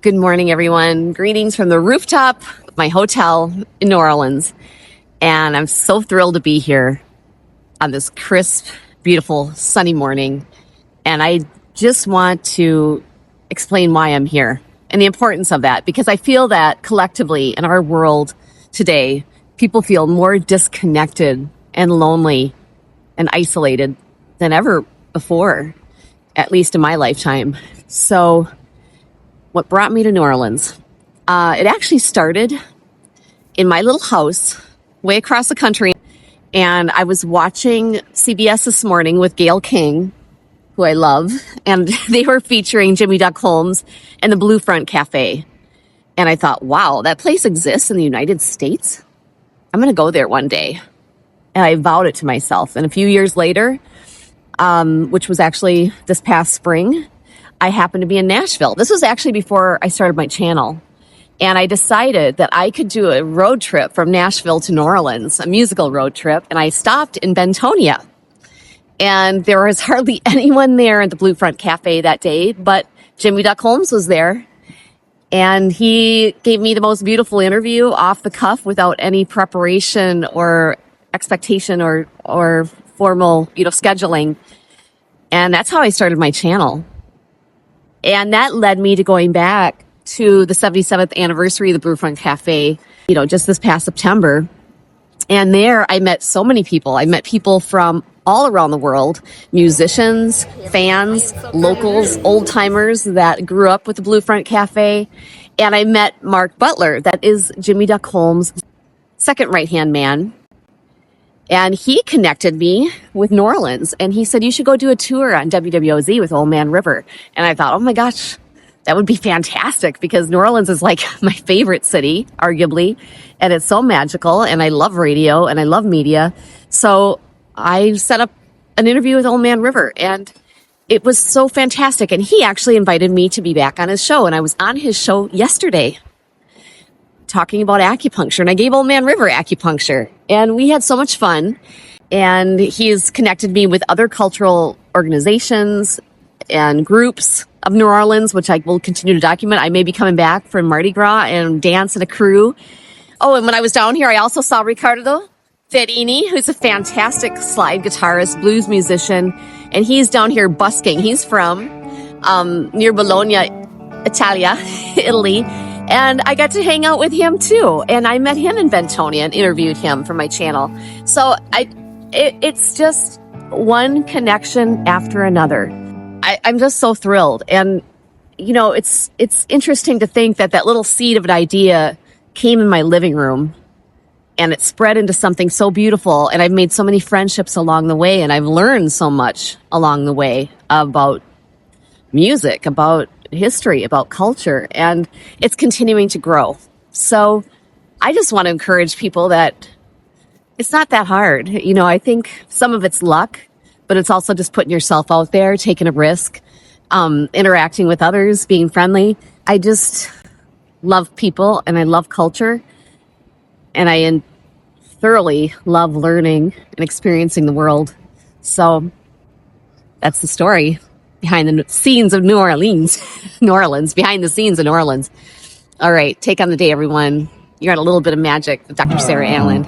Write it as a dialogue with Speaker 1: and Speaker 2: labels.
Speaker 1: Good morning, everyone. Greetings from the rooftop of my hotel in New Orleans. And I'm so thrilled to be here on this crisp, beautiful, sunny morning. And I just want to explain why I'm here and the importance of that, because I feel that collectively in our world today, people feel more disconnected and lonely and isolated than ever before, at least in my lifetime. So what brought me to New Orleans? It actually started in my little house way across the country. And I was watching CBS this morning with Gayle King, who I love, and they were featuring Jimmy Duck Holmes and the Blue Front Café. And I thought, wow, that place exists in the United States? I'm going to go there one day. And I vowed it to myself. And a few years later, which was actually this past spring, I happened to be in Nashville. This was actually before I started my channel. And I decided that I could do a road trip from Nashville to New Orleans, a musical road trip. And I stopped in Bentonia. And there was hardly anyone there at the Blue Front Café that day, but Jimmy Duck Holmes was there. And he gave me the most beautiful interview off the cuff without any preparation or expectation or formal, scheduling. And that's how I started my channel. And that led me to going back to the 77th anniversary of the Blue Front Café, just this past September. And there I met so many people. I met people from all around the world, musicians, fans, locals, old timers that grew up with the Blue Front Café. And I met Mark Butler, that is Jimmy Duck Holmes' second right-hand man. And he connected me with New Orleans. And he said, you should go do a tour on WWOZ with Old Man River. And I thought, oh my gosh, that would be fantastic, because New Orleans is like my favorite city, arguably. And it's so magical. And I love radio and I love media. So I set up an interview with Old Man River, and it was so fantastic. And he actually invited me to be back on his show. And I was on his show yesterday talking about acupuncture, and I gave Old Man River acupuncture, and we had so much fun. And he's connected me with other cultural organizations and groups of New Orleans, which I will continue to document. I may be coming back from Mardi Gras and dance in a crew. Oh, and when I was down here, I also saw Riccardo Ferrini, who's a fantastic slide guitarist, blues musician, and he's down here busking. He's from near Bologna, Italia, Italy. And I got to hang out with him too. And I met him in Bentonia and interviewed him for my channel. So it's just one connection after another. I'm just so thrilled. And, it's interesting to think that little seed of an idea came in my living room, and it spread into something so beautiful. And I've made so many friendships along the way, and I've learned so much along the way about music, about history, about culture, and it's continuing to grow. So I just want to encourage people that it's not that hard. I think some of it's luck, but it's also just putting yourself out there, taking a risk, interacting with others, being friendly. I just love people, and I love culture, and I thoroughly love learning and experiencing the world. So that's the story behind the scenes of New Orleans, behind the scenes of New Orleans. All right, take on the day, everyone. You got a little bit of magic with Dr. Sarah Allen.